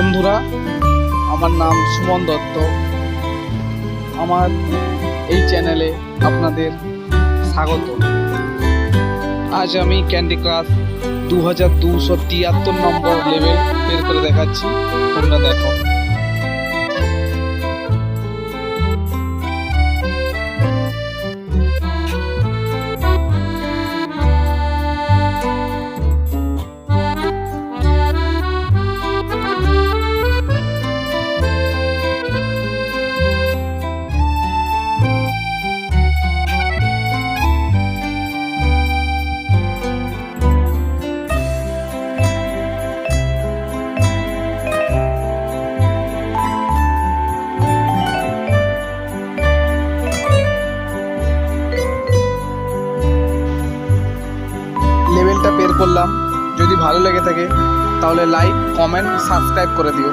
বন্ধুরা, আমার নাম সুমন দত্ত। আমার এই চ্যানেলে আপনাদের স্বাগত। আজ আমি ক্যান্ডি ক্রাশ 2273 নম্বর লেভেল বের করে দেখাচ্ছি, তোমরা দেখো। লেভেলটা বের করলাম। যদি ভালো লেগে থাকে তাহলে লাইক, কমেন্ট, সাবস্ক্রাইব করে দিও।